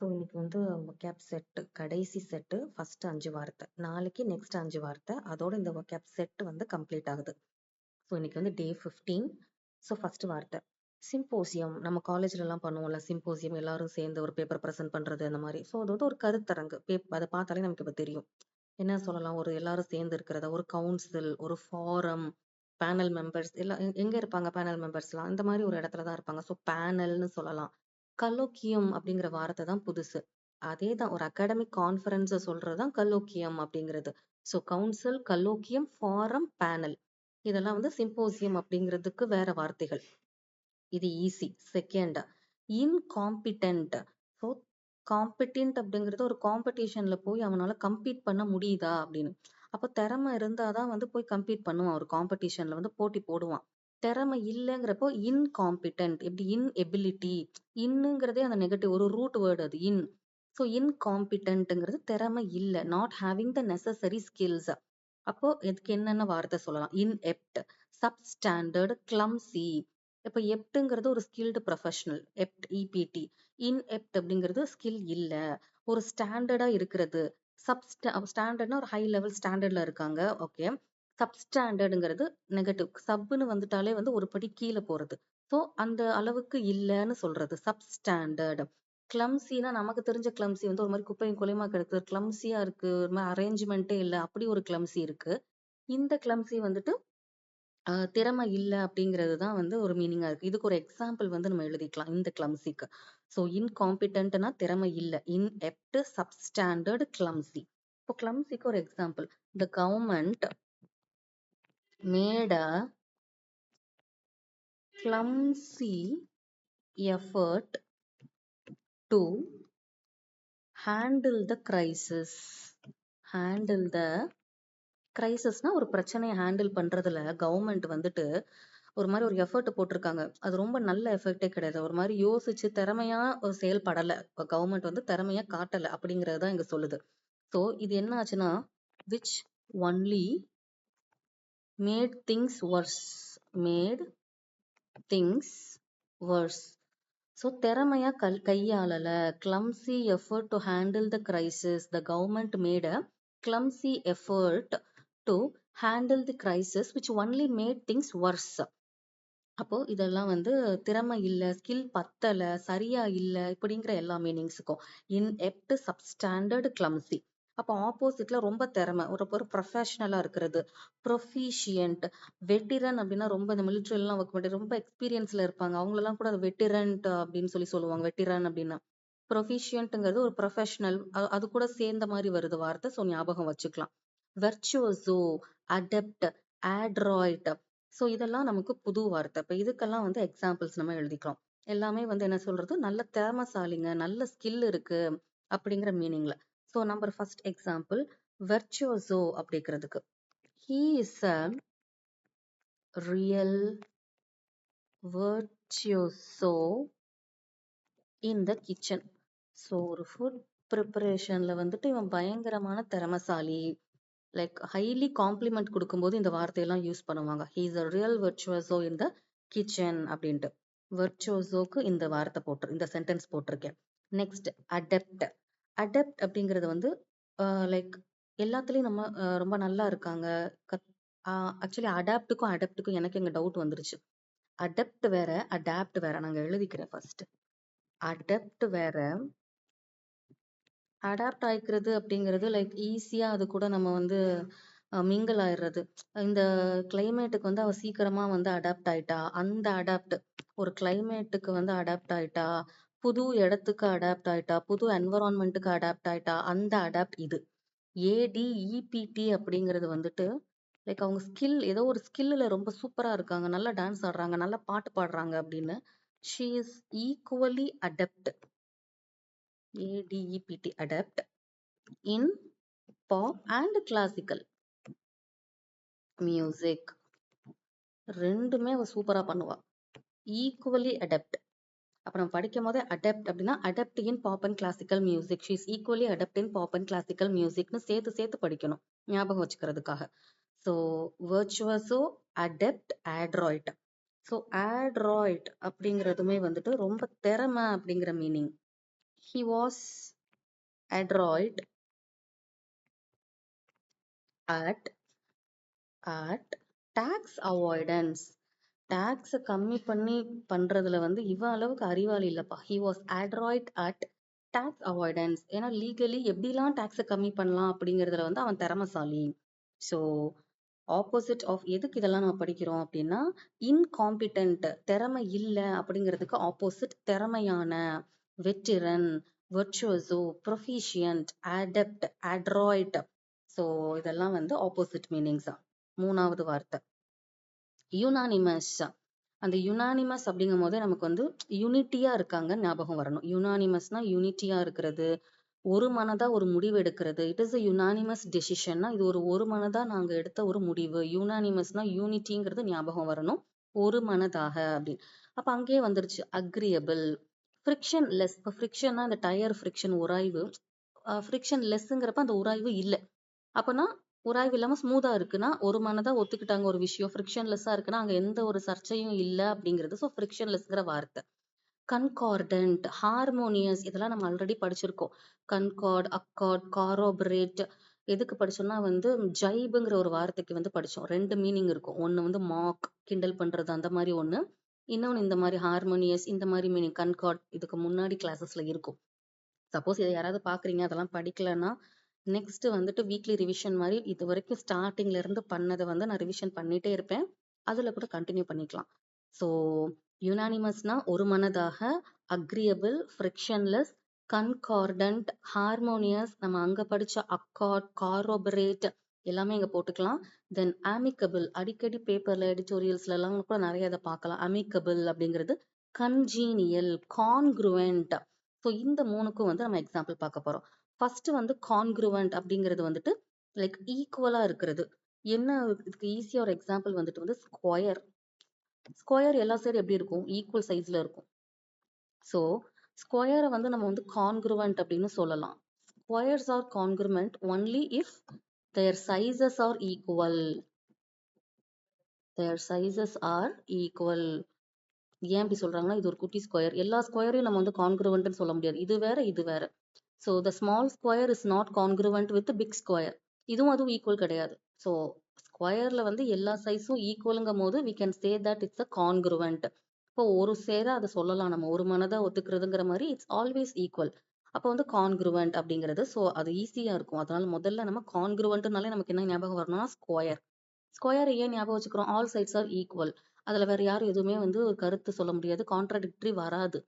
இன்னைக்கு வந்து vocab set கடைசி செட்டு ஃபர்ஸ்ட் 5 வார்த்தை. நாளைக்கு நெக்ஸ்ட் 5 வார்த்தை. அதோட இந்த vocab செட் வந்து கம்ப்ளீட் ஆகுது. ஸோ இன்னைக்கு வந்து டே 15. ஸோ ஃபர்ஸ்ட் வார்த்தை சிம்போசியம். நம்ம காலேஜ்ல எல்லாம் பண்ணுவோம்ல சிம்போசியம், எல்லாரும் சேர்ந்து ஒரு பேப்பர் ப்ரெசென்ட் பண்றது அந்த மாதிரி. ஸோ அது வந்து ஒரு கருத்தரங்கு. அதை பார்த்தாலே நமக்கு இப்போ தெரியும். என்ன சொல்லலாம், ஒரு எல்லாரும் சேர்ந்து இருக்கிறத, ஒரு கவுன்சில், ஒரு ஃபாரம், பேனல் மெம்பர்ஸ் எல்லாம் எங்க இருப்பாங்க? பேனல் மெம்பர்ஸ்லாம் இந்த மாதிரி ஒரு இடத்துல தான் இருப்பாங்க. ஸோ பேனல்னு சொல்லலாம். கலோக்கியம் அப்படிங்கிற வார்த்தை தான் புதுசு. அதே தான் ஒரு அகாடமிக் கான்ஃபரன்ஸை சொல்றதுதான் கலோக்கியம் அப்படிங்கிறது. ஸோ கவுன்சில், கலோக்கியம், ஃபாரம், பேனல் இதெல்லாம் வந்து சிம்போசியம் அப்படிங்கிறதுக்கு வேற வார்த்தைகள். இது easy. Second incompetent. So competent அப்படிங்கிறது ஒரு காம்படிஷன்ல போய் அவனால கம்பீட் பண்ண முடியுதா அப்படின்னு. அப்போ திறமை இருந்தாதான் வந்து போய் கம்பீட் பண்ணுவான். ஒரு காம்படிஷன்ல வந்து போட்டி போடுவான். திறமை இல்லைங்கிறப்போ இன்காம்பிட்டன்ட். எப்படி இன்எபிலிட்டி. இன்னுங்கிறதே அந்த நெகட்டிவ் ஒரு ரூட் வேர்டு அது இன். ஸோ இன்காம்பிட்டன்ட்ங்கிறது திறமை இல்லை, not having the necessary skills. அப்போ இதுக்கு என்னென்ன வார்த்தை சொல்லலாம்? இன்எப்ட், சப்ஸ்டாண்டர்ட், கிளம்சி. இப்போ எப்ட்ங்கிறது ஒரு ஸ்கில்டு ப்ரொஃபஷனல், எப்ட் இபிடி. இன்எப்ட் அப்படிங்கிறது ஸ்கில் இல்ல, ஒரு ஸ்டாண்டர்டா இருக்கிறது. ஸ்டாண்டர்ட்னா ஒரு ஹை லெவல் ஸ்டாண்டர்ட்ல இருக்காங்க. ஓகே. சப்ஸ்டாண்டர்டுங்கிறது நெகட்டிவ். சப்னு வந்துட்டாலே வந்து ஒரு படி கீழே போறது. ஸோ அந்த அளவுக்கு இல்லைன்னு சொல்றது சப்ஸ்டாண்டர்ட். கிளம்சினா நமக்கு தெரிஞ்ச கிளம்சி வந்து ஒரு மாதிரி குப்பையும் குலையுமா கிடக்கு, கிளம்சியா இருக்கு, ஒரு மாதிரி அரேஞ்ச்மெண்ட்டே இல்லை, அப்படி ஒரு கிளம்சி இருக்கு. இந்த கிளம்சி வந்துட்டு திறமை இல்லை அப்படிங்கிறது தான் வந்து ஒரு மீனிங்கா இருக்கு. இதுக்கு ஒரு எக்ஸாம்பிள் வந்து நம்ம எழுதிக்கலாம் இந்த கிளம்சிக்கு. ஸோ இன்காம்பிட்டன்ட்னா திறமை இல்லை, இன்எப்ட், சப்ஸ்டாண்டர்ட், கிளம்சி. இப்போ கிளம்சிக்கு ஒரு example, the government made a clumsy effort to handle the crisis. handle the கிரைசிஸ்னா ஒரு பிரச்சனையை ஹேண்டில் பண்றதுல கவர்மெண்ட் வந்துட்டு ஒரு மாதிரி ஒரு எஃபர்ட் போட்டிருக்காங்க. அது ரொம்ப நல்ல எஃபர்ட்டே கிடையாது. ஒரு மாதிரி யோசிச்சு திறமையா ஒரு செயல்படலை. கவர்மெண்ட் வந்து திறமையா காட்டலை அப்படிங்கிறது தான் இங்க சொல்லுது. ஸோ இது என்ன ஆச்சுன்னா, which only made things worse. Made things worse. So திறமையா கையாளல. Clumsy effort to handle the crisis. The government made a clumsy effort to handle the crisis which only made things worse. அப்போ இதெல்லாம் வந்து திறமை இல்லை, ஸ்கில் பத்தலை, சரியா இல்லை இப்படிங்கிற எல்லா மீனிங்ஸுக்கும். இன்எப்ட், சப்ஸ்டாண்டர்ட், கிளம்சி. அப்போ ஆப்போசிட்ல ரொம்ப திறமை, ஒரு ப்ரொஃபஷனலா இருக்கிறது. ப்ரொஃபிஷியன்ட். வெட்டிரன் அப்படின்னா ரொம்ப இந்த மிலிட்ரிலாம் ஒர்க் பண்ணி ரொம்ப எக்ஸ்பீரியன்ஸ்ல இருப்பாங்க, அவங்களெல்லாம் கூட வெட்டிரன்ட் அப்படின்னு சொல்லுவாங்க. வெட்டிரன் அப்படின்னா ப்ரொஃபிஷியன்ட்ங்கிறது ஒரு ப்ரொஃபஷனல், அது கூட சேர்ந்த மாதிரி வருது வார்த்தை. ஸோ ஞாபகம் வச்சுக்கலாம். வெர்ச்சுவசோ, அடெப்ட், ஆட்ராய்ட். ஸோ இதெல்லாம் நமக்கு புது வார்த்தை. இப்போ இதுக்கெல்லாம் வந்து எக்ஸாம்பிள்ஸ் நம்ம எழுதிக்கலாம். எல்லாமே வந்து என்ன சொல்றது, நல்ல திறமைசாலிங்க, நல்ல ஸ்கில் இருக்கு அப்படிங்கிற மீனிங்ல. ஸோ நம்பர் ஃபர்ஸ்ட் எக்ஸாம்பிள் வெர்ச்சுவசோ அப்படிங்கிறதுக்கு, he is a real virtuoso in the kitchen. So ஒரு ஃபுட் ப்ரிப்பரேஷன்ல வந்துட்டு இவன் பயங்கரமான திறமைசாலி. லைக் ஹைலி காம்ப்ளிமெண்ட் கொடுக்கும்போது இந்த வார்த்தையெல்லாம் யூஸ் பண்ணுவாங்க. He is a real virtuoso in the kitchen அப்படின்ட்டு. வெர்ச்சுவசோக்கு இந்த வார்த்தை இந்த சென்டென்ஸ் போட்டிருக்கேன். நெக்ஸ்ட் அடெப்ட். அடெப்ட் அப்படிங்கிறது வந்து லைக் எல்லாத்துலயும் நம்ம ரொம்ப நல்லா இருக்காங்க. ஆக்சுவலி அடாப்டுக்கும் அடெப்டுக்கும் எனக்கு எங்க டவுட் வந்துருச்சு. அடெப்ட் வேற, அடாப்ட் வேற. நாங்க எழுதிக்கிறேன் ஃபர்ஸ்ட். அடெப்ட் வேற, அடாப்ட் ஆயிக்கிறது அப்படிங்கிறது லைக் ஈஸியா அது கூட நம்ம வந்து மிங்கிள் ஆயிடுறது. இந்த கிளைமேட்டுக்கு வந்து அவ சீக்கிரமா வந்து அடாப்ட் ஆயிட்டா, அந்த அடாப்ட். ஒரு கிளைமேட்டுக்கு வந்து அடாப்ட் ஆயிட்டா, புது இடத்துக்கு அடாப்ட் ஆயிட்டா, புது என்வரான்மெண்ட்டுக்கு அடாப்ட் ஆயிட்டா, அந்த அடாப்ட். இது ஏடிஇபிடி அப்படிங்கிறது வந்துட்டு லைக் அவங்க ஸ்கில், ஏதோ ஒரு ஸ்கில்ல ரொம்ப சூப்பரா இருக்காங்க, நல்லா டான்ஸ் ஆடுறாங்க, நல்லா பாட்டு பாடுறாங்க அப்படின்னு. She is equally adept. ADEPT adept in pop and classical music. ரெண்டுமே அவ சூப்பரா பண்ணுவா. Equally adept. அப்ப நம்ம படிக்கும் போதே அடெப்ட் அப்படின்னா adept in pop and classical music. She is equally adept in pop and classical மியூசிக்னு சேர்த்து படிக்கணும் ஞாபகம் வச்சுக்கிறதுக்காக. ஸோ வெர்ச்சுவசோ, அடெப்ட், ஆட்ராய்ட். ஸோ ஆட்ராய்ட் அப்படிங்கிறதுமே வந்துட்டு ரொம்ப திறமை அப்படிங்கிற meaning. he was adroit at at tax avoidance. டாக்ஸை கம்மி பண்ணி பண்றதுல வந்து இவன் அளவுக்கு அறிவாளி இல்லப்பா. he was adroit at tax avoidance. ஏன்னா லீகலி எப்படிலாம் டாக்ஸை கம்மி பண்ணலாம் அப்படிங்கிறதுல வந்து அவன் திறமைசாலி. ஸோ ஆப்போசிட் ஆஃப் எதுக்கு இதெல்லாம் நம்ம படிக்கிறோம் அப்படின்னா, இன்காம்பிட்டன்ட் திறமை இல்லை அப்படிங்கிறதுக்கு ஆப்போசிட் திறமையான, வெற்றிரன், வெர்ச்சுவசோ, ப்ரொஃபிஷியன்ட், அடெப்ட், அட்ராய்ட். ஸோ இதெல்லாம் வந்து ஆப்போசிட் மீனிங்ஸா. மூணாவது வார்த்தை யுனானிமஸ். அந்த யுனானிமஸ் அப்படிங்கும் போதே நமக்கு வந்து யூனிட்டியா இருக்காங்க ஞாபகம் வரணும். யுனானிமஸ்னா யூனிட்டியா இருக்கிறது, ஒரு மனதா ஒரு முடிவு எடுக்கிறது. இட் இஸ் அ யுனானிமஸ் டெசிஷன்னா இது ஒரு மனதா நாங்க எடுத்த ஒரு முடிவு. யுனானிமஸ்னா யூனிட்டிங்கிறது ஞாபகம் வரணும், ஒரு மனதாக அப்படின்னு. அப்ப அங்கேயே வந்துருச்சு அக்ரியபிள். Friction less. இப்போ ஃப்ரிக்ஷன்னா இந்த டயர் ஃப்ரிக்ஷன் உராய்வு, ஃப்ரிக்ஷன் லெஸ்ஸுங்கிறப்ப அந்த உராய்வு இல்லை. அப்பனா உராய்வு இல்லாம ஸ்மூதா இருக்குன்னா ஒரு மனதா ஒத்துக்கிட்டாங்க ஒரு விஷயம். ஃப்ரிக்ஷன்லெஸ்ஸா இருக்குன்னா அங்க எந்த ஒரு சர்ச்சையும் இல்லை அப்படிங்கிறது. ஸோ ஃப்ரிக்ஷன்லெஸ்ங்கிற வார்த்தை. கன்கார்டன்ட், ஹார்மோனியஸ், இதெல்லாம் நம்ம ஆல்ரெடி படிச்சிருக்கோம். Concord, accord, corroborate. எதுக்கு படிச்சோம்னா வந்து ஜைபுங்கிற ஒரு வார்த்தைக்கு வந்து படிச்சோம். ரெண்டு மீனிங் இருக்கும். ஒன்னு வந்து மாக், கிண்டல் பண்றது, அந்த மாதிரி ஒண்ணு. இன்னொன்னு இந்த மாதிரி ஹார்மோனியஸ், இந்த மாதிரி மீனிங். கன்கார்ட் இதுக்கு முன்னாடி கிளாஸஸ்ல இருக்கும். சப்போஸ் இதை யாராவது பாக்குறீங்க அதெல்லாம் படிக்கலன்னா நெக்ஸ்ட் வந்துட்டு வீக்லி ரிவிஷன் மாதிரி இது வரைக்கும் ஸ்டார்டிங்ல இருந்து பண்ணதை வந்து நான் ரிவிஷன் பண்ணிட்டே இருப்பேன். அதுல கூட கண்டினியூ பண்ணிக்கலாம். ஸோ யுனானிமஸ்னா ஒரு மனதாக, அக்ரியபிள், ஃப்ரிக்ஷன்லெஸ், கன்கார்டன்ட், ஹார்மோனியஸ், நம்ம அங்க படிச்ச அக்கார்ட், காரோபரேட் எல்லாமே இங்க போட்டுக்கலாம். தென் ஆமிக்கபிள், அடிக்கடி பேப்பர்ல எடிட்டோரியல்ஸ்ல எல்லாம் கூட நிறைய இதை பார்க்கலாம். அமிக்கபிள் அப்படிங்கிறது கன்ஜீனியல், கான்க்ருவென்ட். ஸோ இந்த மூணுக்கும் வந்து நம்ம எக்ஸாம்பிள் பார்க்க போறோம். ஃபர்ஸ்ட் வந்து கான்க்ருவென்ட் அப்படிங்கிறது வந்துட்டு லைக் ஈக்குவலா இருக்கிறது. என்ன இதுக்கு ஈஸியா ஒரு எக்ஸாம்பிள் வந்துட்டு வந்து ஸ்கொயர். ஸ்கொயர் எல்லா சைடும் எப்படி இருக்கும்? ஈக்குவல் சைஸ்ல இருக்கும். ஸோ ஸ்கொயரை வந்து நம்ம வந்து கான்க்ருவென்ட் அப்படின்னு சொல்லலாம். Squares are congruent only if their sizes are equal. their sizes are equal. ஏன் இப்படி சொல்றாங்கன்னா இது ஒரு குட்டி ஸ்கொயர். எல்லா ஸ்கொயரையும் நம்ம வந்து கான்க்ருவென்ட்னு சொல்ல முடியாது. இது வேற இது வேற. So the small square is not congruent with big square. இதுவும் அதுவும் ஈக்குவல் கிடையாது. ஸோ ஸ்கொயர்ல வந்து எல்லா சைஸும் ஈக்குவலுங்கும் போது we can say that it's a congruent. இப்போ ஒரு சேர அதை சொல்லலாம் நம்ம ஒரு மனதா ஒத்துக்கிறதுங்கிற மாதிரி. It's always equal. அப்போ வந்து கான்க்ருவென்ட் அப்படிங்கிறது. ஸோ அது ஈஸியா இருக்கும். அதனால முதல்ல நம்ம கான்க்ருவென்ட்னாலே நமக்கு என்ன ஞாபகம் வரணும்னா ஸ்கொயர். ஸ்கொயர் ஏன் ஞாபகம் வச்சுக்கிறோம்? All sides are equal. அதுல வேற யாரும் எதுவுமே வந்து ஒரு கருத்து சொல்ல முடியாது, கான்ட்ராடிக்டரி வராது.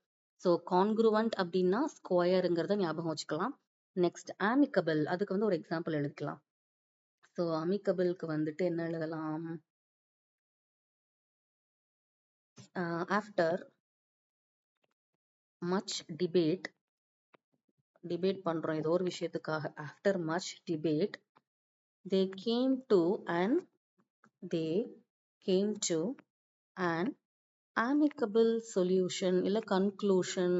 ஸோ கான்க்ருவென்ட் அப்படின்னா ஸ்கொயருங்கிறத ஞாபகம் வச்சுக்கலாம். நெக்ஸ்ட் ஆமிக்கபிள், அதுக்கு வந்து ஒரு எக்ஸாம்பிள் எழுதிக்கலாம். ஸோ அமிக்கபிள்க்கு வந்துட்டு என்ன எழுதலாம்? ஆஃப்டர் மச் டிபேட் பண்றோம் ஏதோ ஒரு விஷயத்துக்காக. After much debate they came to and amicable solution இல்ல கன்க்ளூஷன்.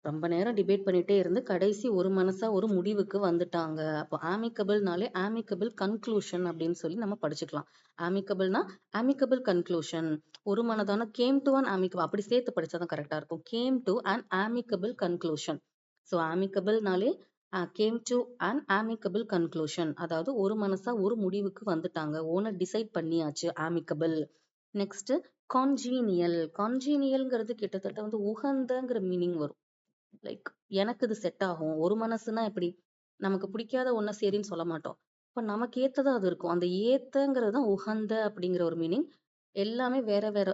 ரொம்ப நேரம் டிபேட் பண்ணிட்டே இருந்து கடைசி ஒரு மனசா ஒரு முடிவுக்கு வந்துட்டாங்க. அப்போ ஆமிக்கபிள்னாலே ஆமிக்கபிள் கன்க்ளூஷன் அப்படின்னு சொல்லி நம்ம படிச்சுக்கலாம். ஆமிக்கபிள்னா ஆமிக்கபிள் கன்க்ளூஷன். ஒரு மனதான கேம் டு அன் ஆமிக்கபிள், அப்படி சேர்த்து படிச்சாதான் கரெக்டா இருக்கும். Came to an amicable conclusion. So ஆமிக்கபிள்னாலே came to an amicable conclusion, அதாவது ஒரு மனசா ஒரு முடிவுக்கு வந்துட்டாங்க, ஓன டிசைட் பண்ணியாச்சு, ஆமிக்கபிள். நெக்ஸ்ட் கான்ஜீனியல். கான்ஜீனியல்ங்கிறது கிட்டத்தட்ட வந்து உகந்தங்கிற மீனிங் வரும். லைக் எனக்கு இது செட் ஆகும். ஒரு மனசுனா எப்படி? நமக்கு பிடிக்காத ஒன்ன சரின்னு சொல்ல மாட்டோம். இப்ப நமக்கு ஏத்ததா அது இருக்கும். அந்த ஏத்தங்கிறது தான் உகந்த அப்படிங்கிற ஒரு மீனிங். எல்லாமே வேற வேற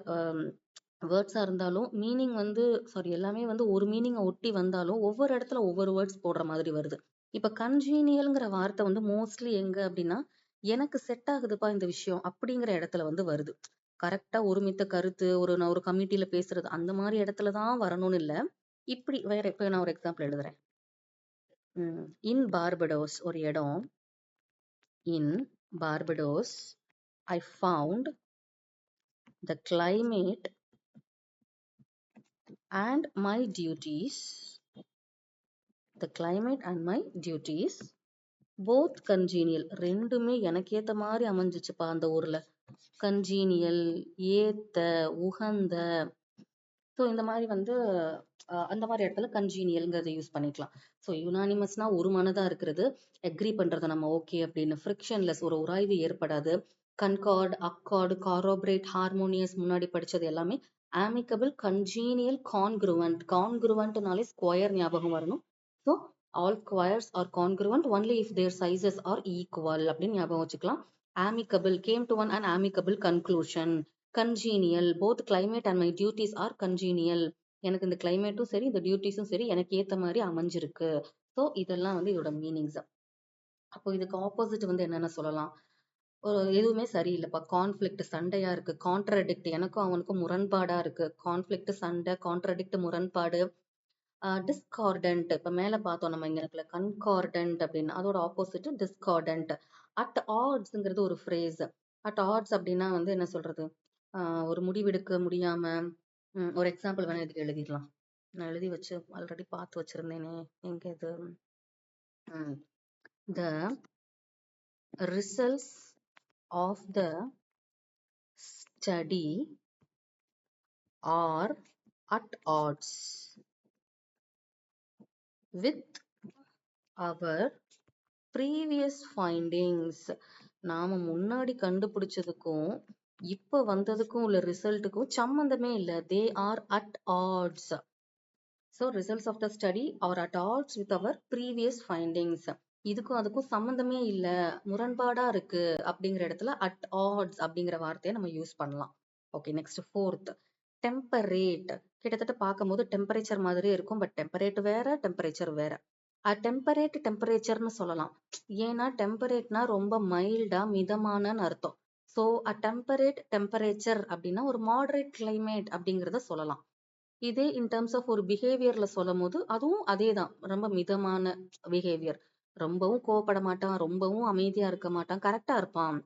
வேர்ட்ஸா இருந்தாலும் மீனிங் வந்து எல்லாமே வந்து ஒரு மீனிங்கை ஒட்டி வந்தாலும் ஒவ்வொரு இடத்துல ஒவ்வொரு வேர்ட்ஸ் போடுற மாதிரி வருது. இப்ப கன்ஜீனியல்ங்கிற வார்த்தை வந்து மோஸ்ட்லி எங்க அப்படின்னா எனக்கு செட் ஆகுதுப்பா இந்த விஷயம் அப்படிங்கிற இடத்துல வந்து வருது. கரெக்டா ஒருமித்த கருத்து, நான் ஒரு கமிட்டியில பேசுறது அந்த மாதிரி இடத்துலதான் வரணும்னு இல்லை. இப்படி வேற. இப்ப நான் ஒரு எக்ஸாம்பிள் எழுதுறேன். இன் பார்படோஸ் ஒரு இடம். In Barbados I found the climate and my duties. The climate and my duties both congenial. ரெண்டுமே எனக்கு ஏத்த மாதிரி அமைஞ்சிச்சுப்பா அந்த ஊர்ல. கன்ஜீனியல், ஏத்த, உகந்த. ஸோ இந்த மாதிரி வந்து அந்த மாதிரி இடத்துல கன்ஜீனியல்ங்கிறத யூஸ் பண்ணிக்கலாம். ஸோ யுனானிமஸ்னா ஒரு மனதா இருக்கிறது, அக்ரி பண்றது நம்ம ஓகே அப்படின்னு, ஃப்ரிக்ஷன்லெஸ் ஒரு உராய்வு ஏற்படாது, கன்கார்ட், அக்கார்டு, காரோபரேட், ஹார்மோனியஸ் முன்னாடி படிச்சது எல்லாமே ஆமிக்கபிள், கன்ஜீனியல், கான்க்ருவன்ட். கான்க்ருவன்ட்னாலே ஸ்கொயர் ஞாபகம் வரணும். So all squares are congruent only if their sizes are equal அப்படின்னு ஞாபகம் வச்சுக்கலாம். amicable, came to an amicable conclusion. congenial, both climate and my duties are congenial. எனக்கு இந்த கிளைமேட்டும் சரி இந்த டியூட்டிஸும் சரி எனக்கு ஏத்த மாதிரி அமைஞ்சிருக்கு. ஸோ இதெல்லாம் வந்து இதோட மீனிங்ஸ். அப்போ இதுக்கு ஆப்போசிட் வந்து என்னென்ன சொல்லலாம்? எதுவுமே சரியில்லைப்பா, கான்ஃபிளிக்ட் சண்டையா இருக்கு, கான்ட்ரடிக்ட் எனக்கும் அவனுக்கும் முரண்பாடா இருக்கு, கான்ஃபிளிக்ட் சண்டை, கான்ட்ரடிக்ட் முரண்பாடு. டிஸ்கார்டன்ட், இப்ப மேல பார்த்தோம் நம்ம இங்க இருக்குல்ல கன்கார்டன்ட் அப்படின்னு, அதோட ஆப்போசிட் டிஸ்கார்டன்ட். அட் ஆட்ஸ்ங்கிறது ஒரு ஃப்ரேஸ். அட் ஆட்ஸ் அப்படின்னா வந்து என்ன சொல்றது, ஒரு முடிவெடுக்க முடியாம. ஒரு எக்ஸாம்பிள் வேணா இதுக்கு எழுதிடலாம். நான் எழுதி வச்சு ஆல்ரெடி பார்த்து வச்சிருந்தேனே, எங்க இது, the results of the study are at odds with our previous findings. நாம முன்னாடி கண்டுபிடிச்சதுக்கும் இப்ப வந்ததுக்கும் உள்ள ரிசல்ட்டுக்கும் சம்மந்தமே இல்லை. They are at odds. So results of the study are at odds with our previous findings. இதுக்கும் அதுக்கும் சம்மந்தமே இல்லை, முரண்பாடா இருக்கு அப்படிங்கிற இடத்துல அட் ஆட்ஸ் அப்படிங்கிற வார்த்தையை நம்ம யூஸ் பண்ணலாம். Okay, next fourth, temperate. கிட்டத்தட்ட பார்க்கும்போது டெம்பரேச்சர் மாதிரியே இருக்கும், பட் டெம்பரேட் வேற, டெம்பரேச்சர் வேற. டெம்பரேட் டெம்பரேச்சர்னு சொல்லலாம். ஏன்னா டெம்பரேட்னா ரொம்ப மைல்டா மிதமானன்னு அர்த்தம். ஸோ டெம்பரேட் டெம்பரேச்சர் அப்படின்னா ஒரு மாடரேட் கிளைமேட் அப்படிங்கிறத சொல்லலாம். இதே இன் டர்ம்ஸ் ஆஃப் ஒரு பிஹேவியர்ல சொல்லும் போது அதுவும் அதே தான், ரொம்ப மிதமான பிஹேவியர். ரொம்பவும் கோவப்பட மாட்டான், ரொம்பவும் அமைதியா இருக்க மாட்டான், கரெக்டா இருப்பான்.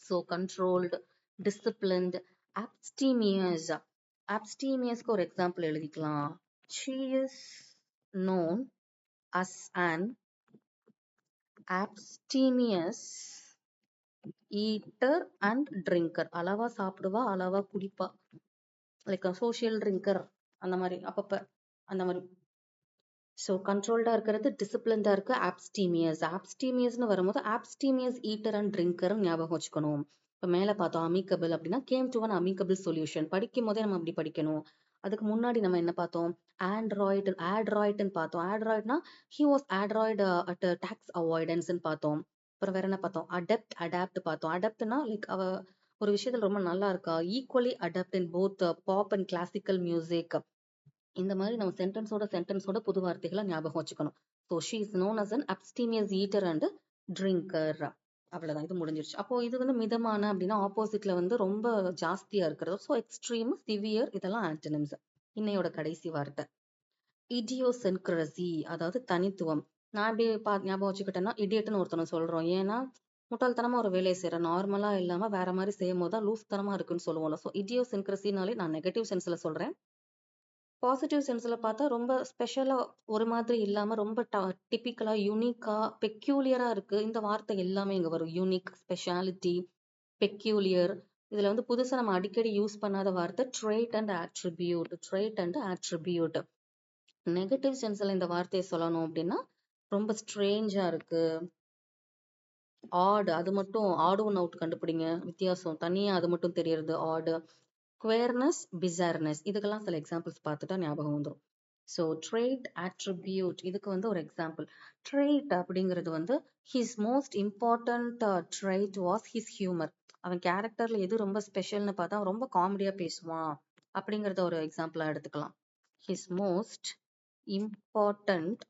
So controlled, disciplined, abstemious. abstemiousக்கு ஒரு எக்ஸாம்பிள் எழுதிக்கலாம். she is known as an abstemious eater and drinker. அளவா சாப்பிடுவா, அளவா குடிப்பா, லைக் சோஷியல் ட்ரிங்கர் அந்த மாதிரி, அப்பப்ப அந்த மாதிரி. ஸோ கண்ட்ரோல்டா இருக்கிறது, டிசிப்ளின்டா இருக்கு, ஆப்ஸ்டீமியஸ். ஆப்ஸ்டீமியஸ்னு வரும்போது ஆப்ஸ்டீமியஸ் ஈட்டர் அண்ட் ட்ரிங்கர் ஞாபகம் வச்சுக்கணும். இப்போ மேலே பார்த்தோம் அமிக்கபிள் அப்படின்னா game to an amicable solution. படிக்கும் போதே நம்ம அப்படி படிக்கணும். அதுக்கு முன்னாடி நம்ம என்ன பார்த்தோம், ஆட்ராய்டுன்னு பார்த்தோம். ஆட்ராய்ட்னா ஹி வாஸ் ஆட்ராய்டு அட் டாக்ஸ் அவாய்டன்ஸ்ன்னு பார்த்தோம். அப்புறம் வேற என்ன பார்த்தோம், அடாப்ட் பார்த்தோம். அடாப்ட்னா லைக் அவ ஒரு விஷயத்துல ரொம்ப நல்லா இருக்கா, equally adapt in both pop and classical music. இந்த மாதிரி நம்ம சென்டென்ஸோட புது வார்த்தைகளை ஞாபகம் வச்சுக்கணும். So she is known as an abstemious eater and drinker. அவ்வளவுதான், இது முடிஞ்சிருச்சு. அப்போ இது வந்து மிதமான அப்படின்னா ஆப்போசிட்ல வந்து ரொம்ப ஜாஸ்தியா இருக்கிறது. ஸோ எக்ஸ்ட்ரீம், சிவியர், இதெல்லாம் ஆன்டனிம்ஸ். இன்னையோட கடைசி வார்த்தை இடியோசென்க்ரசி, அதாவது தனித்துவம். நான் எப்படி ஞாபகம் வச்சுக்கிட்டேன்னா, இடியட்னு ஒருத்தனை சொல்றோம், ஏன்னா முட்டாள்தனமா ஒரு வேலையை செய்யற, நார்மலா இல்லாம வேற மாதிரி செய்யும் போது தான் லூஸ் தனமா இருக்குன்னு சொல்லுவோம்ல. ஸோ இடியோசென்க்ரசினாலே நான் நெகட்டிவ் சென்ஸ்ல சொல்றேன். பாசிட்டிவ் சென்ஸ்ல பார்த்தா ரொம்ப ஸ்பெஷலா ஒரு மாதிரி இல்லாம ரொம்ப டிபிக்கலா, யூனிக்கா, பெக்யூலியரா இருக்கு. இந்த வார்த்தை எல்லாமே இங்க வரும். Unique, speciality, peculiar. இதுல வந்து புதுசா நம்ம அடிக்கடி யூஸ் பண்ணாத வார்த்தை trite and attribute. Trite and attribute. Negative சென்ஸ்ல இந்த வார்த்தையை சொல்லணும் அப்படின்னா ரொம்ப ஸ்ட்ரேஞ்சா இருக்கு, ஆடு. அது மட்டும் ஆடு ஒன் அவுட் கண்டுபிடிங்க, வித்தியாசம் தனியா அது மட்டும் தெரியறது ஆடு. குவேர்னஸ், பிசார்னஸ், இதுக்கெல்லாம் சில எக்ஸாம்பிள்ஸ் பார்த்துட்டா ஞாபகம் வந்துடும். ஸோ ட்ரேட், ஆட்ரிபியூட், இதுக்கு வந்து ஒரு எக்ஸாம்பிள். ட்ரேட் அப்படிங்கிறது வந்து his most important trade was his humour. அவன் கேரக்டர்ல எது ரொம்ப ஸ்பெஷல்னு பார்த்தா அவன் ரொம்ப காமெடியா பேசுவான் அப்படிங்கிறத ஒரு எக்ஸாம்பிளா எடுத்துக்கலாம். His most important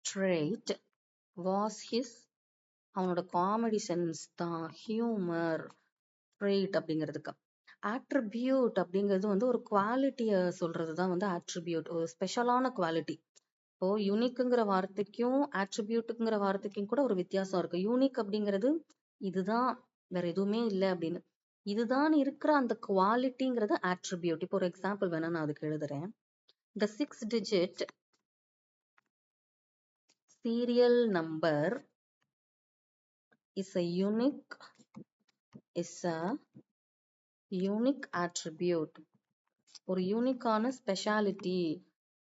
trade was his, அவனோட காமெடி சென்ஸ் தான் ஹியூமர். ட்ரேட் அப்படிங்கிறதுக்கு. ஆட்ரிபியூட் அப்படிங்கிறது வந்து ஒரு குவாலிட்டியை சொல்றது தான் வந்து ஆட்ரிபியூட், ஒரு ஸ்பெஷலான குவாலிட்டி. இப்போ யூனிக்குங்கிற வார்த்தைக்கும் ஆட்ரிபியூட்டுங்கிற வார்த்தைக்கும் கூட ஒரு வித்தியாசம் இருக்கு. யூனிக் அப்படிங்கிறது இதுதான், வேற எதுவுமே இல்லை அப்படின்னு, இதுதான் இருக்கிற அந்த குவாலிட்டிங்கிறது ஆட்ரிபியூட். இப்போ ஒரு எக்ஸாம்பிள் வேணா நான் அதுக்கு எழுதுறேன். The 6-digit serial number is a unique attribute. ஒரு யூனிக்கான speciality,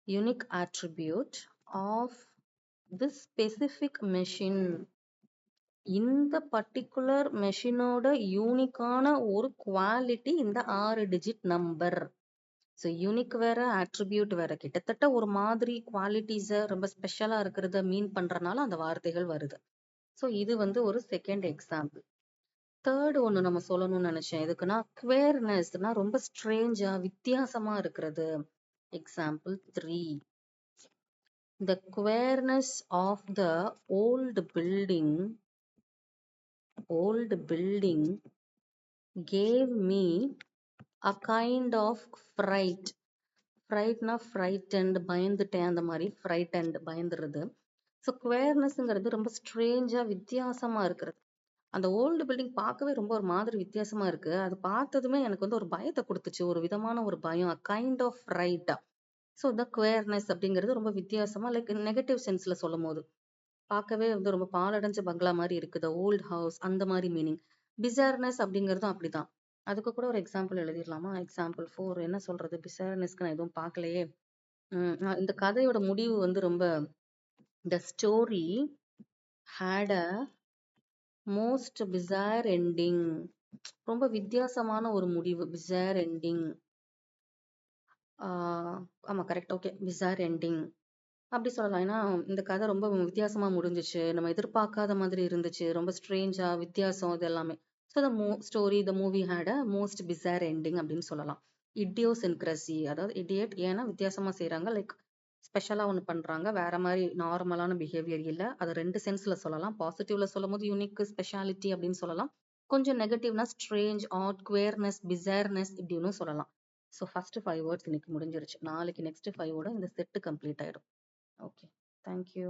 unique attribute of this specific machine. இந்த பர்டிகுலர் மெஷினோட யூனிக்கான ஒரு குவாலிட்டி இந்த 6 டிஜிட் நம்பர். ஸோ யூனிக் வேற, attribute வேற, கிட்டத்தட்ட ஒரு மாதிரி குவாலிட்டிஸை ரொம்ப ஸ்பெஷலா இருக்கிறத மீன் பண்றதுனால அந்த வார்த்தைகள் வருது. ஸோ இது வந்து ஒரு செகண்ட் எக்ஸாம்பிள். தேர்ட் ஒன்று நம்ம சொல்லணும்னு நினைச்சேன். எதுக்குன்னா குவேர்னஸ்னா ரொம்ப ஸ்ட்ரேஞ்சா வித்தியாசமா இருக்கிறது. Example 3. The queerness of the old building gave me a kind of fright. ஃப்ரைட்னா ஃப்ரைட்டன்ட், பயந்துட்டேன், அந்த மாதிரி ஃப்ரைட்டன்ட் பயந்துடுறது. ஸோ குவேர்னஸ்ங்கிறது ரொம்ப ஸ்ட்ரேஞ்சா வித்தியாசமா இருக்கிறது. அந்த ஓல்டு பில்டிங் பார்க்கவே ரொம்ப ஒரு மாதிரி வித்தியாசமா இருக்கு. அது பார்த்ததுமே எனக்கு வந்து ஒரு பயத்தை கொடுத்துச்சு, ஒரு விதமான ஒரு பயம், கைண்ட் ஆஃப் ஃப்ரைட்டா. ஸோ இந்த குவேர்னஸ் அப்படிங்கிறது ரொம்ப வித்தியாசமா, லைக் நெகட்டிவ் சென்ஸ்ல சொல்லும் போது பார்க்கவே வந்து ரொம்ப பாலடைஞ்ச பங்களா மாதிரி இருக்குது, ஓல்ட் ஹவுஸ், அந்த மாதிரி மீனிங். பிசர்னஸ் அப்படிங்கிறதும் அப்படிதான். அதுக்கு கூட ஒரு எக்ஸாம்பிள் எழுதிடலாமா? எக்ஸாம்பிள் 4 என்ன சொல்றது? பிசர்னஸ்க்கு நான் எதுவும் பார்க்கலையே. இந்த கதையோட முடிவு வந்து ரொம்ப, the story had a most bizarre ending. ரொம்ப வித்தியாசமான ஒரு முடிவு, பிசைர் எண்டிங். ஆமா கரெக்ட், ஓகே, பிசைர் எண்டிங் அப்படி சொல்லலாம். ஏன்னா இந்த கதை ரொம்ப வித்தியாசமா முடிஞ்சிச்சு, நம்ம எதிர்பார்க்காத மாதிரி இருந்துச்சு, ரொம்ப ஸ்ட்ரேஞ்சா வித்தியாசம் இது எல்லாமே. So the movie had a most bizarre ending அப்படின்னு சொல்லலாம். இடியோசின்க்ரசி, அதாவது இடியட், ஏன்னா வித்தியாசமா செய்யறாங்க, லைக் ஸ்பெஷலா ஒன்று பண்றாங்க, வேற மாதிரி நார்மலான பிஹேவியர் இல்லை. அது ரெண்டு சென்ஸ்ல சொல்லலாம். பாசிட்டிவ்ல சொல்லும் போது யூனிக், ஸ்பெஷாலிட்டி அப்படின்னு சொல்லலாம். கொஞ்சம் நெகட்டிவ்னா ஸ்ட்ரேஞ்ச், ஆட், குவேர்னஸ், பிசைர்னஸ் இப்படின்னு சொல்லலாம். ஸோ ஃபர்ஸ்ட் 5 வேர்ட்ஸ் இன்னைக்கு முடிஞ்சிருச்சு. நாளைக்கு நெக்ஸ்ட் 5 ஓட இந்த செட்டு கம்ப்ளீட் ஆயிடும். Okay, thank you.